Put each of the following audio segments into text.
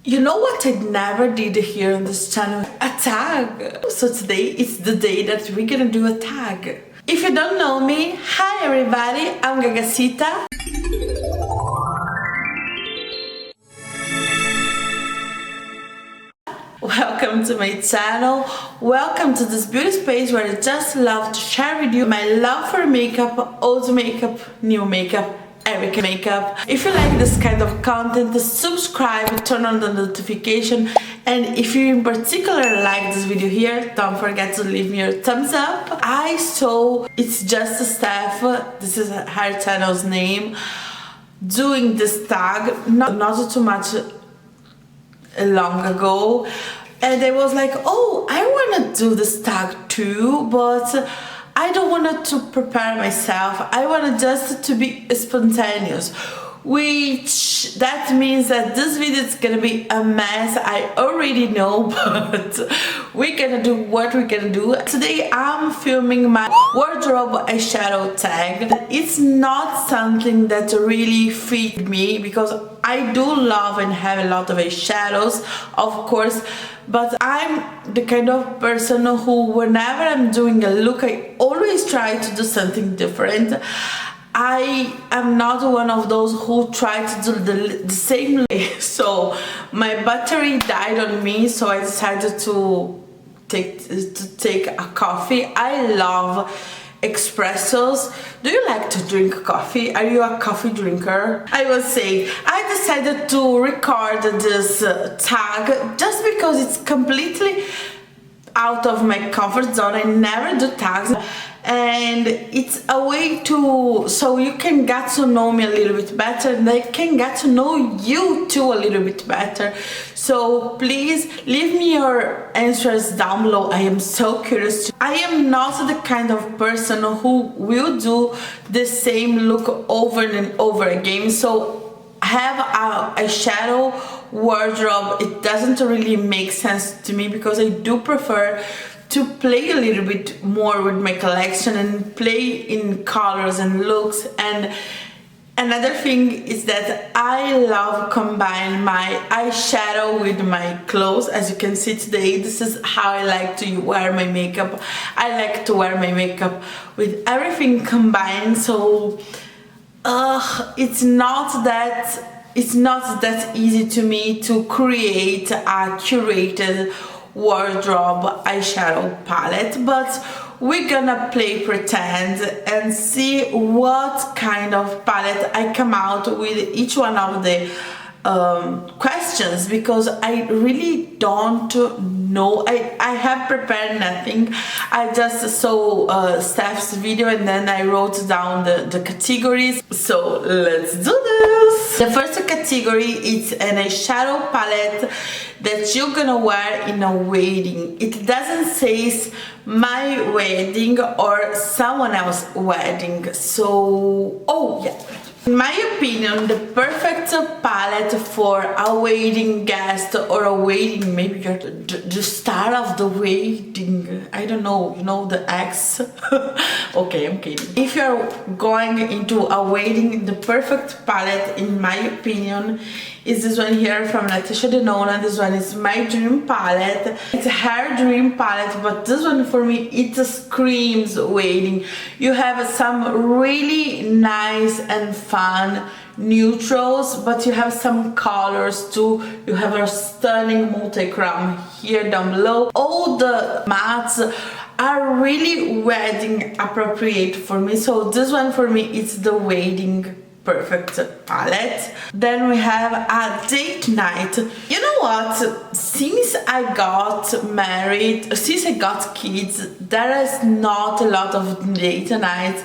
You know what I never did here on this channel? A tag. So today it's the day that we're gonna do a tag. If you don't know me, hi everybody, I'm Gagasita. Welcome to my channel. Welcome to this beauty space where I just love to share with you my love for makeup, old makeup, new makeup, every makeup. If you like this kind of content, subscribe, turn on the notification, and if you in particular like this video here, don't forget to leave me your thumbs up. I saw It's Just a Steph, this is her channel's name, doing this tag not too much long ago, and I was like, oh, I want to do this tag too, but I don't want to prepare myself. I want just to be spontaneous, which that means that this video is gonna be a mess. I already know, but we're gonna do what we're gonna do. Today I'm filming my wardrobe eyeshadow tag. It's not something that really fits me because I do love and have a lot of eyeshadows, of course, but I'm the kind of person who, whenever I'm doing a look, I always try to do something different. I am not one of those who try to do the same way. So my battery died on me, so I decided to take a coffee. I love espressos. Do you like to drink coffee? Are you a coffee drinker? I will say I decided to record this tag just because it's completely out of my comfort zone. I never do tags, and it's a way so you can get to know me a little bit better, and I can get to know you too a little bit better. So please leave me your answers down below. I am so curious. I am not the kind of person who will do the same look over and over again. So have a eyeshadow wardrobe, it doesn't really make sense to me because I do prefer to play a little bit more with my collection and play in colors and looks. And another thing is that I love combine my eyeshadow with my clothes. As you can see today, this is how I like to wear my makeup. I like to wear my makeup with everything combined. So it's not that easy to me to create a curated wardrobe eyeshadow palette, but we're gonna play pretend and see what kind of palette I come out with each one of the questions, because I really don't know. I have prepared nothing. I just saw Steph's video and then I wrote down the categories. So let's do this. The first category is an eyeshadow palette that you're gonna wear in a wedding. It doesn't say my wedding or someone else's wedding. So, oh yeah. In my opinion, the perfect palette for a wedding guest or a wedding, maybe you're the star of the wedding, I don't know, you know, the ex. Okay, I'm kidding. If you're going into a wedding, the perfect palette, in my opinion, is this one here from Natasha Denona. This one is my dream palette. It's her dream palette, but this one for me, it screams wedding. You have some really nice and fun neutrals, but you have some colors too. You have a stunning multi-chrome here down below. All the mattes are really wedding appropriate for me. So this one for me, it's the wedding perfect palette. Then we have a date night. You know what? Since I got married, since I got kids, there is not a lot of date nights.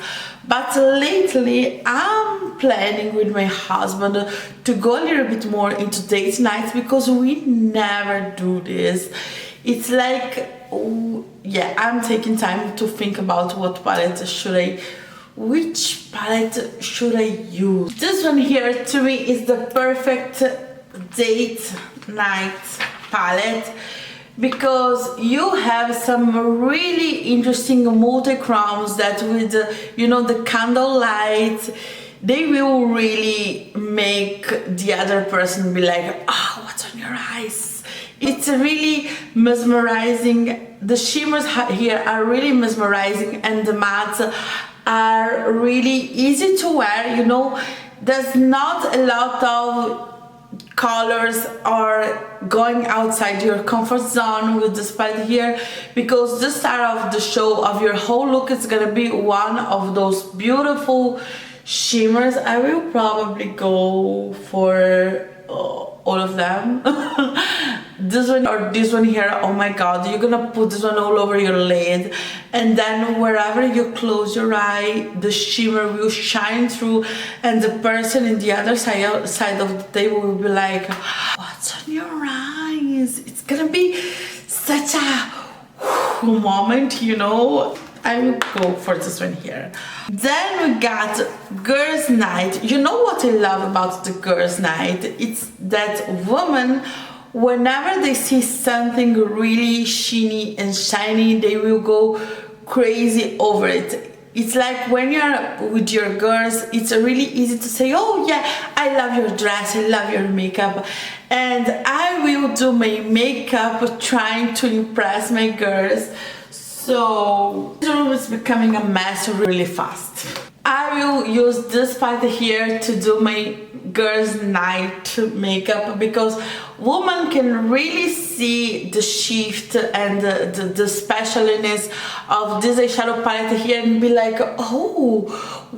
But lately, I'm planning with my husband to go a little bit more into date nights because we never do this. It's like, yeah, I'm taking time to think about what palette which palette should I use. This one here to me is the perfect date night palette because you have some really interesting multi-chromes that with you know, the candle light, they will really make the other person be like, oh what's on your eyes? It's really mesmerizing. The shimmers here are really mesmerizing, and the mattes are really easy to wear. You know, there's not a lot of colors or going outside your comfort zone with this palette here, because the star of the show of your whole look is gonna be one of those beautiful shimmers. I will probably go for all of them. This one or this one here, oh my god, you're gonna put this one all over your lid, and then wherever you close your eye, the shimmer will shine through, and the person in the other side of the table will be like, what's on your eyes? It's gonna be such a moment, you know. I will go for this one here. Then we got Girls' Night. You know what I love about the Girls' Night? It's that women, whenever they see something really sheeny and shiny, they will go crazy over it. It's like when you're with your girls, it's really easy to say, oh yeah, I love your dress, I love your makeup. And I will do my makeup trying to impress my girls. So this room is becoming a mess really fast. I will use this palette here to do my girls' night makeup, because women can really see the shift and the specialness of this eyeshadow palette here and be like, oh,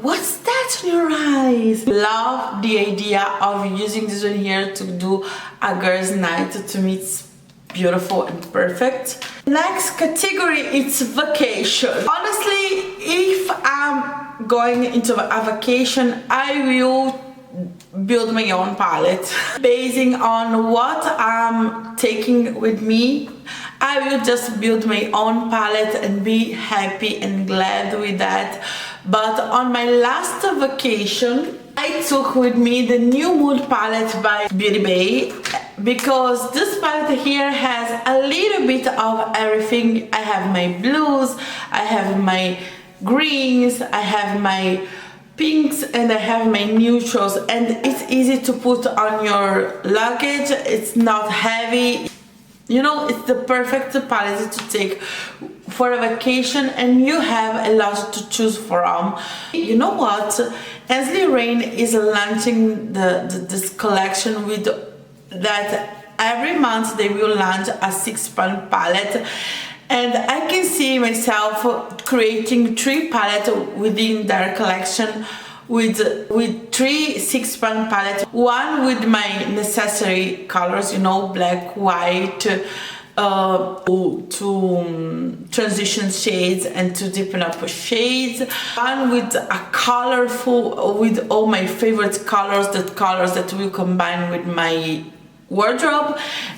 what's that on your eyes? Love the idea of using this one here to do a girls' night. To me, it's beautiful and perfect. Next category, it's vacation. Honestly, if I'm going into a vacation, I will build my own palette basing on what I'm taking with me. I will just build my own palette and be happy and glad with that. But on my last vacation, I took with me the New Mood palette by Beauty Bay, because this palette here has a little bit of everything. I have my blues, I have my greens, I have my pinks, and I have my neutrals, and it's easy to put on your luggage. It's not heavy. You know, it's the perfect palette to take for a vacation, and you have a lot to choose from. You know what? Ainsley Rain is launching this collection with that every month they will launch a 6-pan palette, and I can see myself creating 3 palettes within their collection with 3 6-pan palettes, one with my necessary colors, you know, black, white, to transition shades and to deepen up shades, one with a colorful, with all my favorite colors, the colors that will combine with my wardrobe,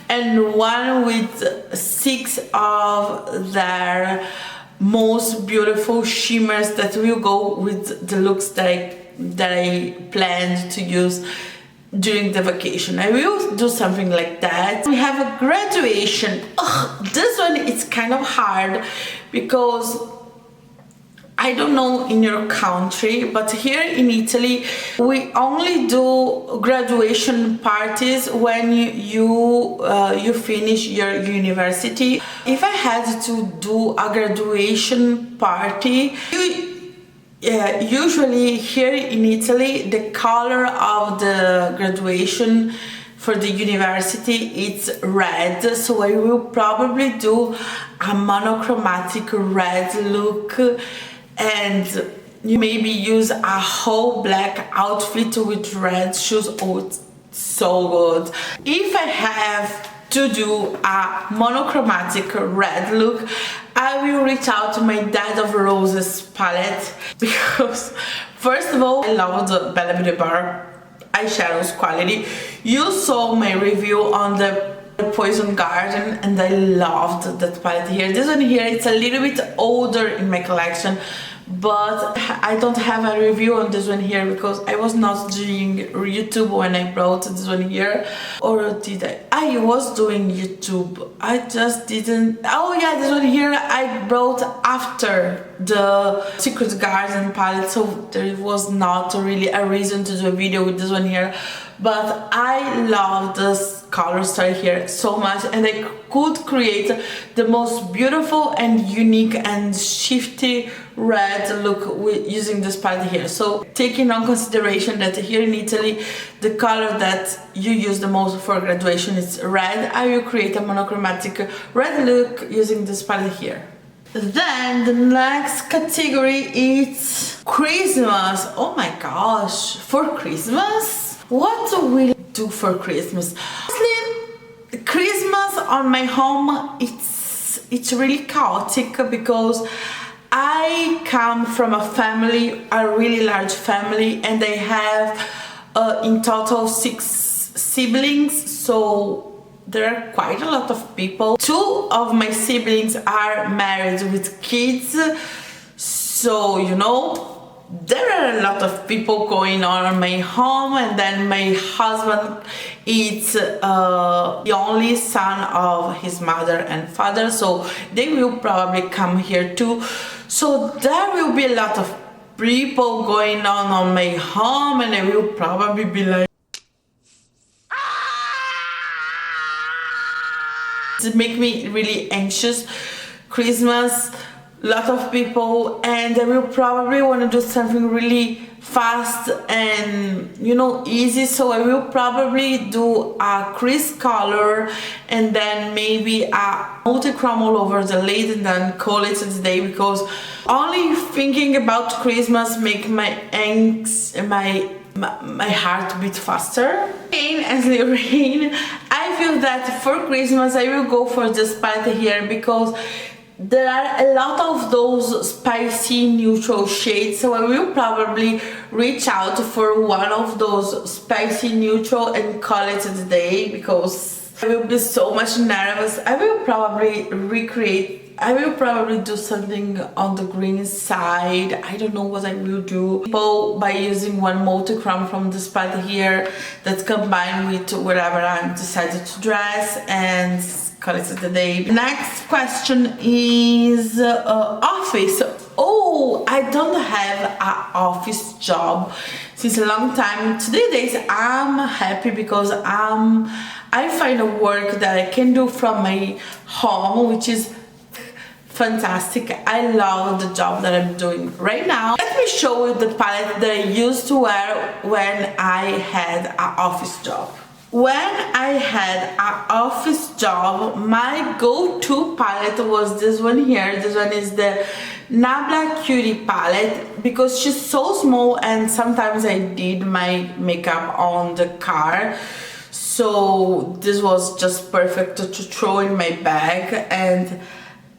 and one with 6 of their most beautiful shimmers that will go with the looks that I planned to use during the vacation. I will do something like that. We have a graduation. This one is kind of hard, because I don't know in your country, but here in Italy we only do graduation parties when you finish your university. If I had to do a graduation party, usually here in Italy the color of the graduation for the university it's red, so I will probably do a monochromatic red look, and you maybe use a whole black outfit with red shoes. Oh, it's so good. If I have to do a monochromatic red look, I will reach out to my Dead of Roses palette, because first of all, I love the Bella Beauty Bar eyeshadows quality. You saw my review on the Poison Garden, and I loved that palette here. This one here, it's a little bit older in my collection, but I don't have a review on this one here because I was not doing YouTube when I brought this one here. Or did I? I was doing YouTube, I just didn't. Oh yeah, this one here I brought after the Secret Garden palette, so there was not really a reason to do a video with this one here. But I love this color started here so much, and I could create the most beautiful and unique and shifty red look with using this palette here. So taking on consideration that here in Italy the color that you use the most for graduation is red, I will create a monochromatic red look using this palette here. Then the next category is Christmas. Oh my gosh, for Christmas? What do we do for Christmas? Honestly, Christmas on my home, it's really chaotic because I come from a family, a really large family, and I have in total 6 siblings, so there are quite a lot of people. 2 of my siblings are married with kids, so you know, there are a lot of people going on in my home. And then my husband is the only son of his mother and father, so they will probably come here too. So there will be a lot of people going on my home, and I will probably be like, it makes me really anxious. Christmas, lot of people, and I will probably want to do something really fast and, you know, easy. So I will probably do a crease color and then maybe a multi-chrome all over the lid and then call it a day, because only thinking about Christmas make my my heart beat faster. As the rain, I feel that for Christmas I will go for this palette here because there are a lot of those spicy neutral shades, so I will probably reach out for one of those spicy neutral and call it a day, because I will be so much nervous. I will probably do something on the green side. I don't know what I will do. By using one multi-chrome from this palette here that's combined with whatever I decided to dress, and call it the day. Next question is office. Oh, I don't have an office job since a long time. Today I'm happy because I find a work that I can do from my home, which is fantastic. I love the job that I'm doing right now. Let me show you the palette that I used to wear when I had an office job. When I had an office job, my go-to palette was this one here. This one is the Nabla Cutie palette, because she's so small and sometimes I did my makeup on the car. So this was just perfect to throw in my bag, and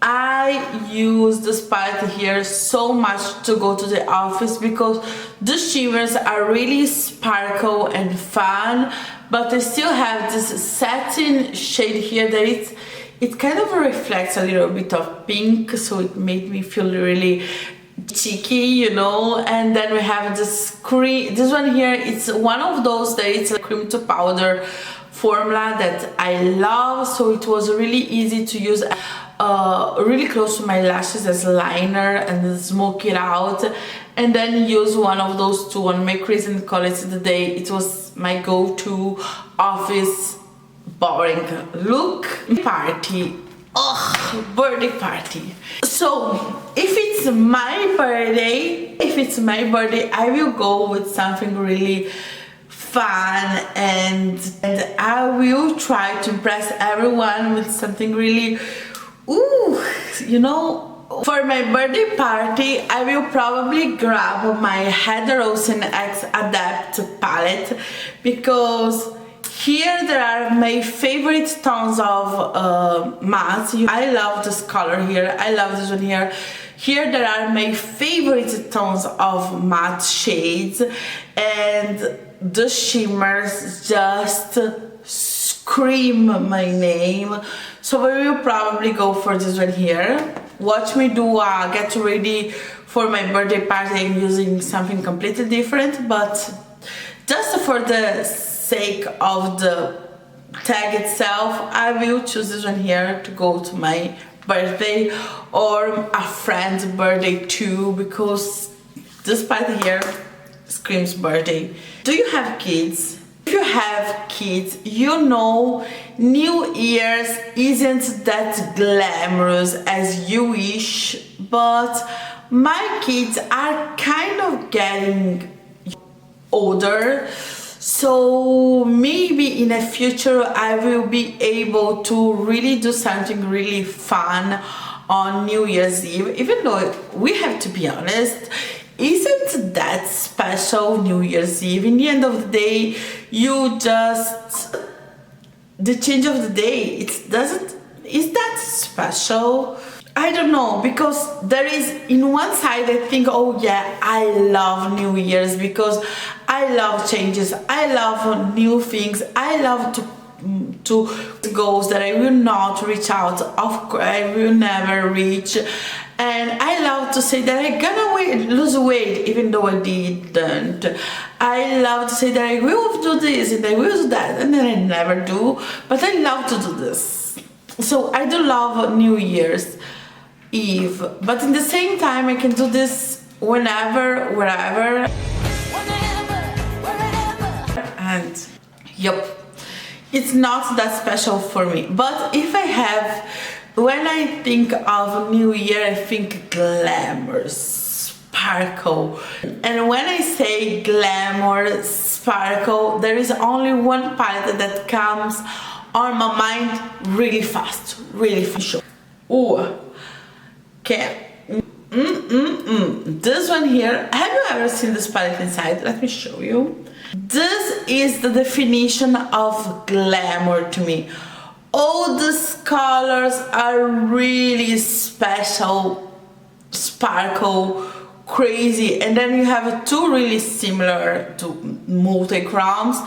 I use this palette here so much to go to the office because the shimmers are really sparkle and fun, but I still have this satin shade here that it kind of reflects a little bit of pink, so it made me feel really cheeky, you know. And then we have this cream, this one here, it's one of those that it's a cream to powder formula that I love, so it was really easy to use really close to my lashes as liner and then smoke it out, and then use one of those two on my crease and call it the day. It was my go-to office boring look. Party. Oh, birthday party. So if it's my birthday, I will go with something really fun, and I will try to impress everyone with something really, ooh, you know. For my birthday party, I will probably grab my Heather Rosen X Adept palette, because here there are my favorite tones of matte. I love this color here, I love this one here. Here there are my favorite tones of matte shades, and the shimmers just scream my name. So I will probably go for this one here. Watch me do a get ready for my birthday party using something completely different, but just for the sake of the tag itself, I will choose this one here to go to my birthday or a friend's birthday too, because this part here screams birthday. Do you have kids? If you have kids, you know New Year's isn't that glamorous as you wish, but my kids are kind of getting older, so maybe in the future I will be able to really do something really fun on New Year's Eve, even though we have to be honest, isn't that special New Year's Eve. In the end of the day, you just, the change of the day, is that special? I don't know, because there is, in one side I think, oh yeah, I love New Year's because I love changes, I love new things, I love to goals that I will not reach out of, I will never reach, and I love to say that I'm gonna lose weight even though I didn't. I love to say that I will do this and I will do that, and then I never do, but I love to do this. So I do love New Year's Eve, but in the same time I can do this whenever, wherever, and yep, it's not that special for me. But if I have, when I think of New Year, I think glamour, sparkle, and when I say glamour, sparkle, there is only one palette that comes on my mind really fast, really fast. Oh, okay. This one here, have you ever seen this palette inside? Let me show you. This is the definition of glamour to me. All these colors are really special, sparkle, crazy, and then you have two really similar to multi-chromes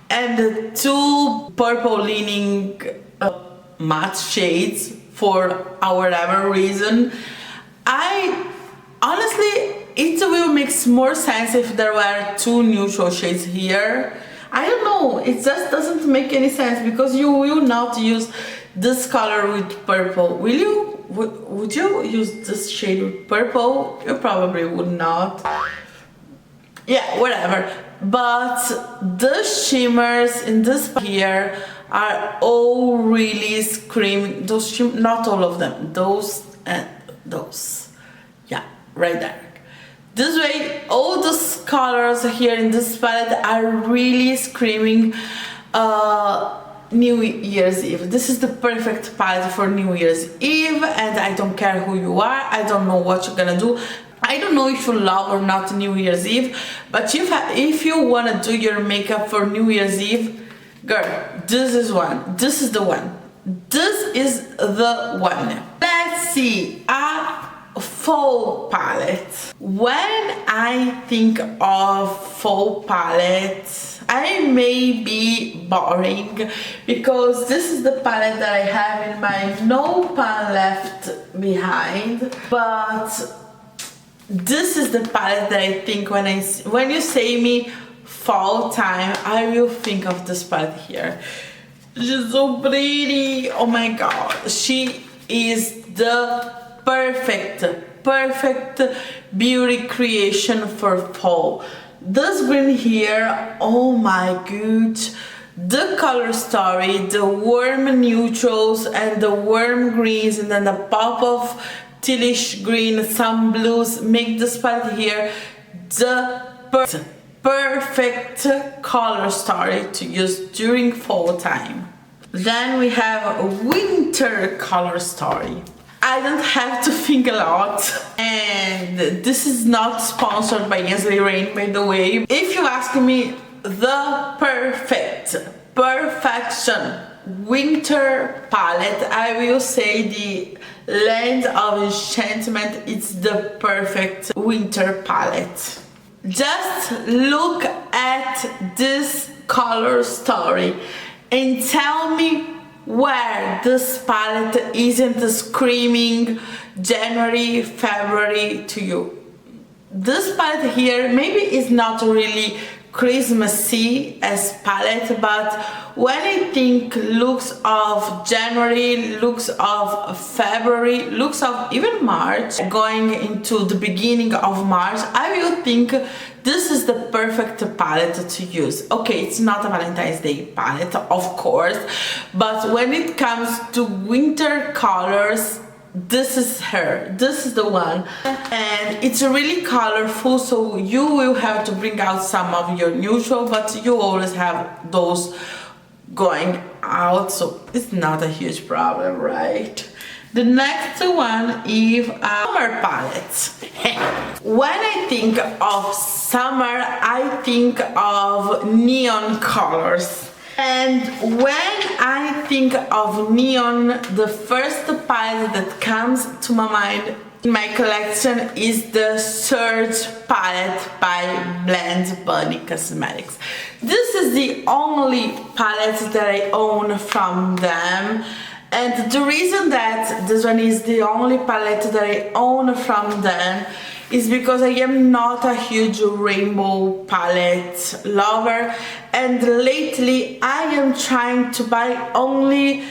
and the two purple leaning matte shades for whatever reason. Honestly, it will make more sense if there were two neutral shades here. I don't know, it just doesn't make any sense because you will not use this color with purple, will you? Would you use this shade with purple? You probably would not. Yeah, whatever. But the shimmers in this here are all really screaming. Those not all of them. Those and those. Yeah, right there. This way, all those colors here in this palette are really screaming New Year's Eve. This is the perfect palette for New Year's Eve, and I don't care who you are, I don't know what you're gonna do. I don't know if you love or not New Year's Eve, but if you wanna do your makeup for New Year's Eve, girl, this is one. This is the one. This is the one. Let's see. Fall palette. When I think of fall palette, I may be boring because this is the palette that I have in my No Pan Left Behind, but this is the palette that I think when you say me fall time, I will think of this palette here. She's so pretty. Oh my god, she is the perfect beauty creation for fall. This green here, oh my god, the color story, the warm neutrals and the warm greens, and then the pop of tealish green, some blues, make this palette here the perfect color story to use during fall time. Then we have a winter color story. I don't have to think a lot, and this is not sponsored by Ainsley Rain, by the way. If you ask me the perfection winter palette, I will say the Land of Enchantment. It's the perfect winter palette. Just look at this color story and tell me where this palette isn't screaming January, February to you. This palette here maybe is not really Christmassy as palette, but when I think looks of January, looks of February, looks of even March, going into the beginning of March, I will think this is the perfect palette to use. Okay, it's not a Valentine's Day palette, of course, but when it comes to winter colors, this is her, this is the one, and it's really colorful, so you will have to bring out some of your neutral, but you always have those going out, so it's not a huge problem, right? The next one is summer palettes. When I think of summer, I think of neon colors. And when I think of neon, the first palette that comes to my mind in my collection is the Surge palette by Blend Bunny Cosmetics. This is the only palette that I own from them. And the reason that this one is the only palette that I own from them is because I am not a huge rainbow palette lover, and lately I am trying to buy only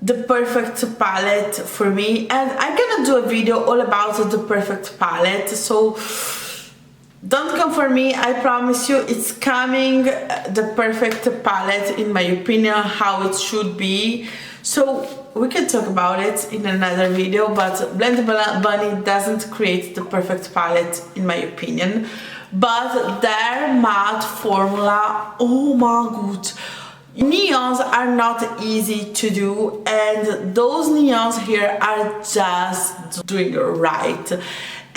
the perfect palette for me, and I'm gonna do a video all about the perfect palette, so don't come for me, I promise you it's coming, the perfect palette in my opinion, how it should be. So we can talk about it in another video, but Blend Bunny doesn't create the perfect palette in my opinion, but their matte formula, oh my god, neons are not easy to do, and those neons here are just doing it right.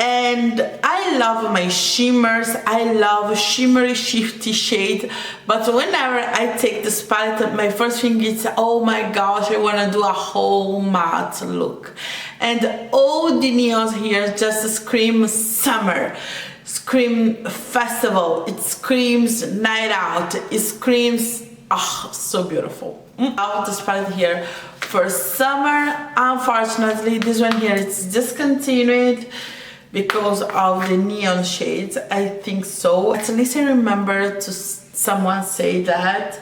And I love my shimmers, I love shimmery shifty shade, but whenever I take this palette, my first thing is, oh my gosh, I wanna do a whole matte look. And all the neons here just scream summer, scream festival, it screams night out, it screams, oh, so beautiful. I love this palette here for summer. Unfortunately, this one here is discontinued because of the neon shades, I think so. At least I remember to someone say that.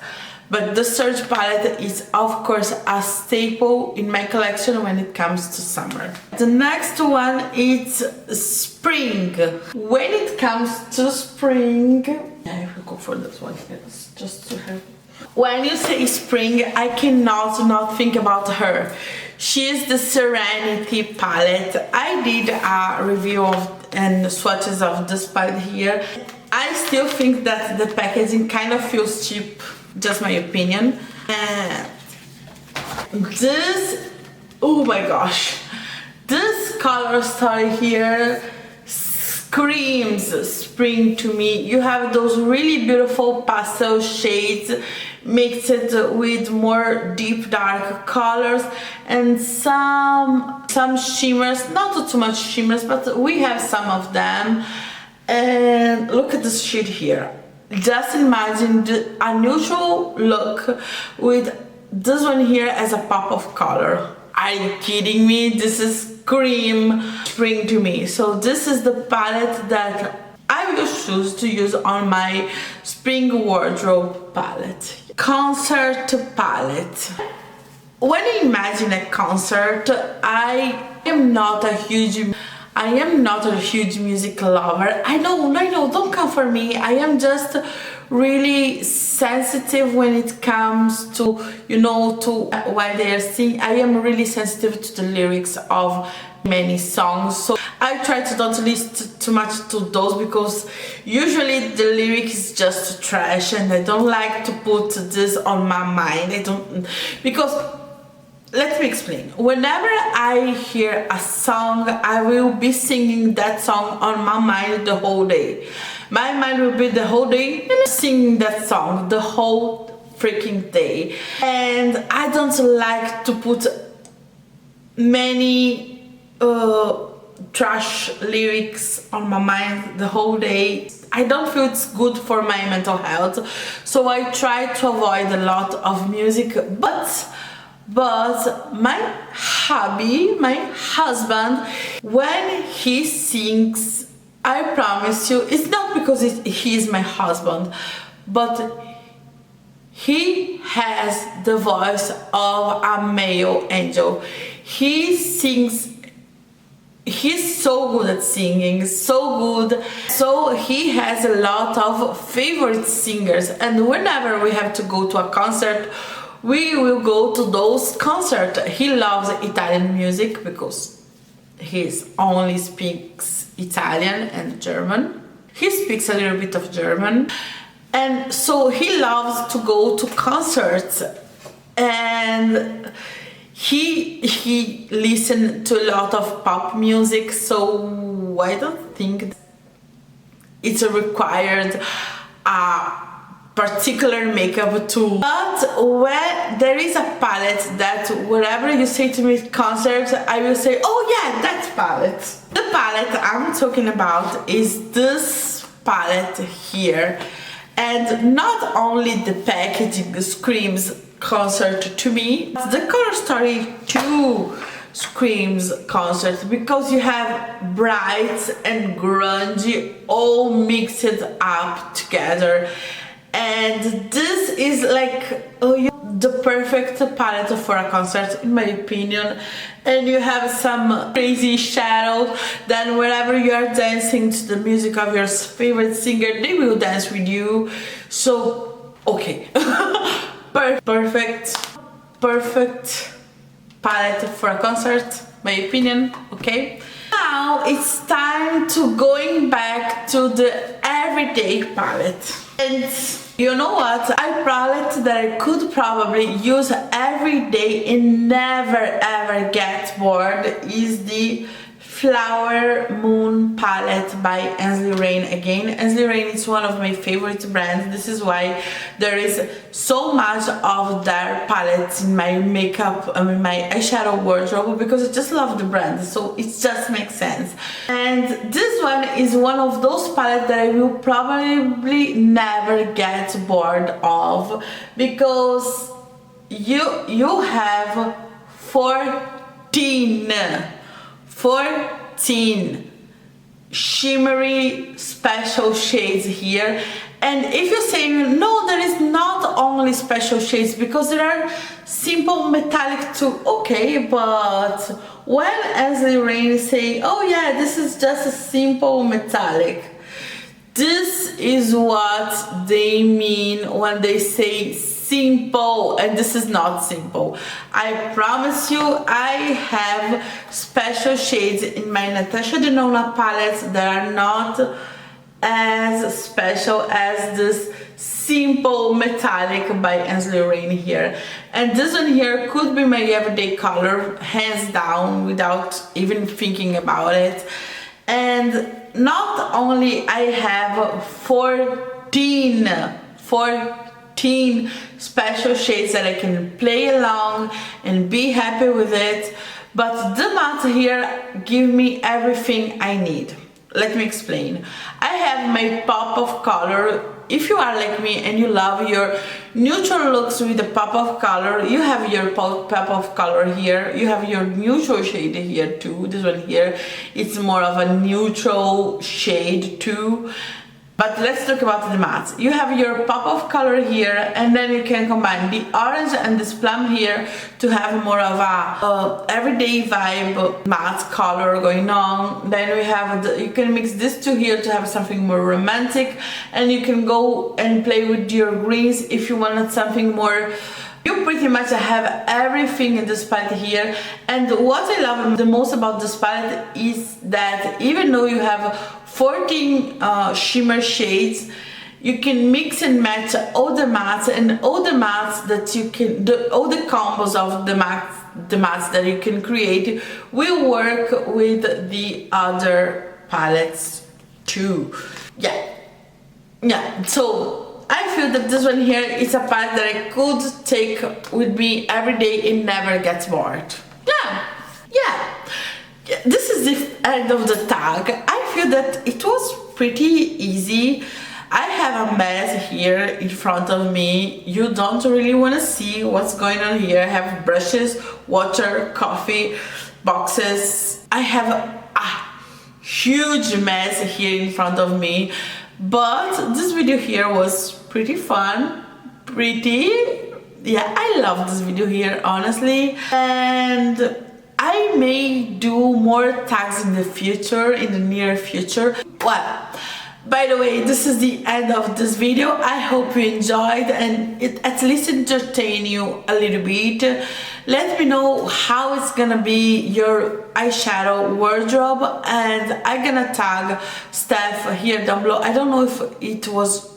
But the Surge palette is of course a staple in my collection when it comes to summer. The next one is spring. When it comes to spring, I will go for this one here, just to have. When you say spring, I cannot not think about her. She is the Serenity palette. I did a review of and swatches of this palette here. I still think that the packaging kind of feels cheap, just my opinion. And this, oh my gosh, this color story here screams spring to me. You have those really beautiful pastel shades mixed with more deep dark colors and some shimmers, not too much shimmers, but we have some of them. And look at this shade here. Just imagine a neutral look with this one here as a pop of color. Are you kidding me? This is cream spring to me. So this is the palette that I will choose to use on my spring wardrobe palette. Concert palette. When I imagine a concert, I am not a huge music lover. I know, don't come for me. I am just really sensitive when it comes to, you know, to what they are singing. I am really sensitive to the lyrics of many songs, so I try to don't listen too much to those because usually the lyric is just trash, and I don't like to put this on my mind. I don't, because let me explain. Whenever I hear a song, I will be singing that song on my mind the whole day. My mind will be the whole day singing that song the whole freaking day, and I don't like to put many trash lyrics on my mind the whole day. I don't feel it's good for my mental health, so I try to avoid a lot of music, but my hubby, my husband, when he sings I promise you, it's not because he is my husband, but he has the voice of a male angel. He sings, he's so good at singing, so good. So he has a lot of favorite singers, and whenever we have to go to a concert, we will go to those concerts. He loves Italian music because he only speaks Italian and German. He speaks a little bit of German, and so he loves to go to concerts, and he listened to a lot of pop music, so I don't think it's a required particular makeup too. But when there is a palette that whenever you say to me concert, I will say, oh yeah, that palette. The palette I'm talking about is this palette here, and not only the packaging screams concert to me, the color story too screams concert, because you have bright and grungy all mixed up together, and this is like the perfect palette for a concert in my opinion. And you have some crazy shadows, then wherever you are dancing to the music of your favorite singer, they will dance with you. So okay. perfect palette for a concert, my opinion. Okay, now it's time to going back to the everyday palette. And you know what, a palette that I could probably use every day and never ever get bored is the Flower Moon palette by Ainsley Rain. Again, Ainsley Rain is one of my favorite brands. This is why there is so much of their palettes in my makeup, my eyeshadow wardrobe, because I just love the brand, so it just makes sense. And this one is one of those palettes that I will probably never get bored of, because you have 14 shimmery special shades here. And if you say no, there is not only special shades, because there are simple metallic too. Okay, but when Ainsley Rain say, oh yeah, this is just a simple metallic, this is what they mean when they say simple, and this is not simple. I promise you, I have special shades in my Natasha Denona palettes that are not as special as this simple metallic by Ainsley Rain here. And this one here could be my everyday color, hands down, without even thinking about it. And not only I have 14 special shades that I can play along and be happy with it, but the matte here give me everything I need. Let me explain. I have my pop of color. If you are like me and you love your neutral looks with a pop of color, you have your pop of color here. You have your neutral shade here too. This one here, it's more of a neutral shade too. But let's talk about the matte. You have your pop of color here, and then you can combine the orange and this plum here to have more of a everyday vibe matte color going on. Then we have you can mix these two here to have something more romantic, and you can go and play with your greens if you wanted something more. You pretty much have everything in this palette here. And what I love the most about this palette is that even though you have 14 shimmer shades, you can mix and match all the mattes, and all the mattes that you can, all the combos of the mattes that you can create will work with the other palettes too. Yeah, so I feel that this one here is a palette that I could take with me every day and never gets bored. Yeah. This is the end of the tag. I feel that it was pretty easy. I have a mess here in front of me. You don't really want to see what's going on here. I have brushes, water, coffee, boxes. I have huge mess here in front of me, but this video here was pretty fun, yeah, I love this video here, honestly. And I may do more tags in the future, in the near future. Well, by the way, this is the end of this video. I hope you enjoyed and it at least entertained you a little bit. Let me know how it's gonna be your eyeshadow wardrobe, and I'm gonna tag Steph here down below. I don't know if it was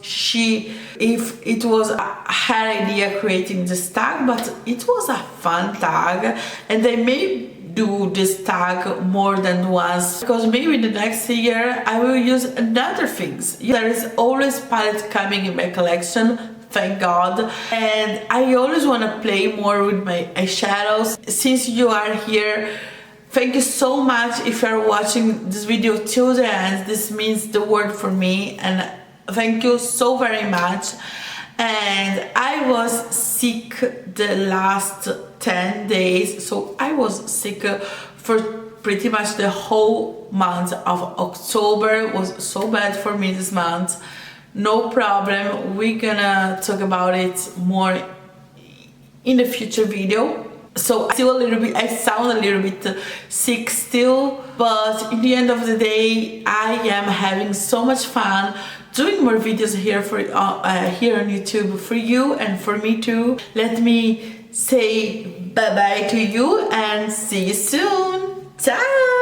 her idea creating this tag, but it was a fun tag, and I may do this tag more than once, because maybe the next year I will use another things. There is always palette coming in my collection, thank God, and I always want to play more with my eyeshadows. Since you are here, thank you so much. If you are watching this video till the end, this means the world for me, and thank you so very much. And I was sick the last 10 days, so I was sick for pretty much the whole month of October. It was so bad for me this month. No problem, we're gonna talk about it more in the future video. So I sound a little bit sick still, but in the end of the day, I am having so much fun doing more videos here for here on YouTube for you and for me too. Let me say bye bye to you and see you soon. Ciao.